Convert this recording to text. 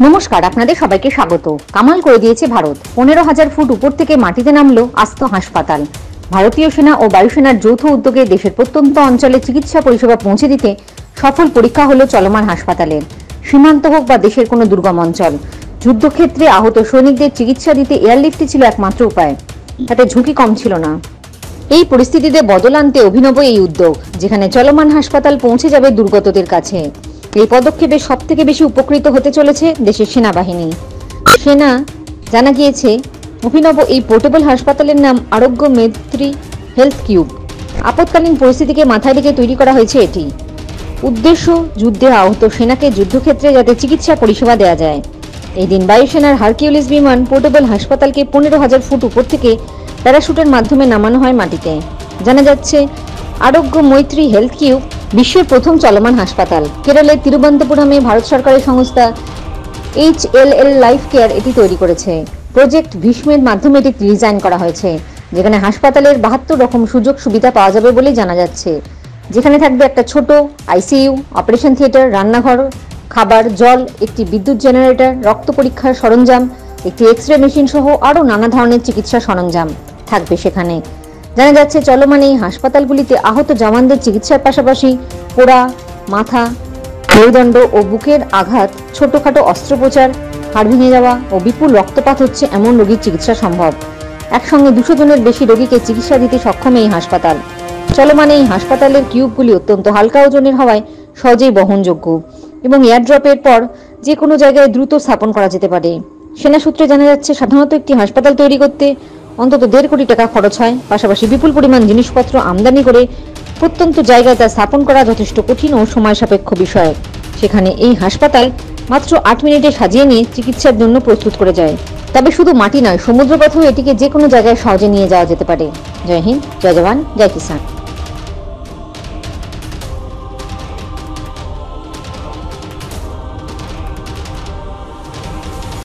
নমস্কার, আপনাদের সবাইকে স্বাগত। কামাল করে দিয়েছে ভারত। 15,000 ফুট উপর থেকে মাটিতে নামলো আস্ত হাসপাতাল। ভারতীয় সেনা ও বায়ুসেনার যৌথ উদ্যোগে দেশের প্রত্যন্ত অঞ্চলে চিকিৎসা পরিষেবা পৌঁছে দিতে সফল পরীক্ষা হলো চলমান হাসপাতালের। সীমান্ত হোক বা দেশের কোনো দুর্গম অঞ্চল, যুদ্ধক্ষেত্রে আহত সৈনিকদের চিকিৎসা দিতে এয়ারলিফটই ছিল একমাত্র উপায়। তাতে ঝুঁকি কম ছিল না। এই পরিস্থিতিতে বদল আনতে অভিনব এই উদ্যোগ, যেখানে চলমান হাসপাতাল পৌঁছে যাবে দুর্গতদের কাছে। এই পদক্ষেপে সব থেকে বেশি উপকৃত হতে চলেছে দেশের সেনাবাহিনী। জানা গিয়েছে, অভিনব এই পোর্টেবল হাসপাতালের নাম আরোগ্য মৈত্রী হেলথ কিউব। আপৎকালীন পরিস্থিতিকে মাথায় রেখে তৈরি করা হয়েছে এটি। উদ্দেশ্য, যুদ্ধে আহত সেনাকে যুদ্ধক্ষেত্রে যাতে চিকিৎসা পরিষেবা দেওয়া যায়। এই দিন বায়ুসেনার হারকিউলিস বিমান পোর্টেবল হাসপাতালকে 15,000 ফুট উপর থেকে প্যারাশুটের মাধ্যমে নামানো হয় মাটিতে। জানা যাচ্ছে, আরোগ্য মৈত্রী হেলথ কিউব বিশ্বের প্রথম চলমান হাসপাতাল। কেরলের তিরুবনন্তপুরমে ভারত সরকারের সংস্থা HLL লাইফ কেয়ার এটি তৈরি করেছে। প্রজেক্ট ভীষ্মের মাধ্যমে এটি ডিজাইন করা হয়েছে, যেখানে হাসপাতালের 72 রকম সুযোগ সুবিধা পাওয়া যাবে বলেই জানা যাচ্ছে। যেখানে থাকবে একটা ছোট ICU, অপারেশন থিয়েটার, রান্নাঘর, খাবার, জল, একটি বিদ্যুৎ জেনারেটর, রক্ত পরীক্ষার সরঞ্জাম, একটি এক্স-রে মেশিন সহ আরও নানা ধরনের চিকিৎসা সরঞ্জাম থাকবে সেখানে। জানা যাচ্ছে, চলমান এই হাসপাতালগুলিতে আহত জওয়ানদের চিকিৎসার পাশাপাশি পোড়া, মাথা, মেরুদণ্ড ও বুকের আঘাত, ছোটখাটো অস্ত্রোপচার, হাড় ভেঙে যাওয়া ও বিপুল রক্তপাত হচ্ছে এমন রোগীর চিকিৎসা সম্ভব। একসঙ্গে 200 জনের বেশি রোগীকে চিকিৎসা দিতে সক্ষম এই হাসপাতাল। চলমান এই হাসপাতালের কিউবগুলি অত্যন্ত হালকা ওজনের হওয়ায় সহজেই বহনযোগ্য এবং এয়ারড্রপের পর যে কোনো জায়গায় দ্রুত স্থাপন করা যেতে পারে। সেনা সূত্রে জানা যাচ্ছে, সাধারণত একটি হাসপাতাল তৈরি করতে অন্তত 1.5 কোটি টাকা খরচ হয়। পাশাপাশি বিপুল পরিমাণ জিনিসপত্র আমদানি করে প্রত্যন্ত জায়গায় তা স্থাপন করা যথেষ্ট কঠিন ও সময় সাপেক্ষ বিষয়। সেখানে এই হাসপাতাল মাত্র 8 মিনিটে সাজিয়ে নিয়ে চিকিৎসার জন্য প্রস্তুত করে যায়। তবে শুধু মাটি নয়, সমুদ্রপথেও এটিকে যে কোনো জায়গায় সহজে নিয়ে যাওয়া যেতে পারে। জয় হিন্দ, জয় জওয়ান, জয় কিষান।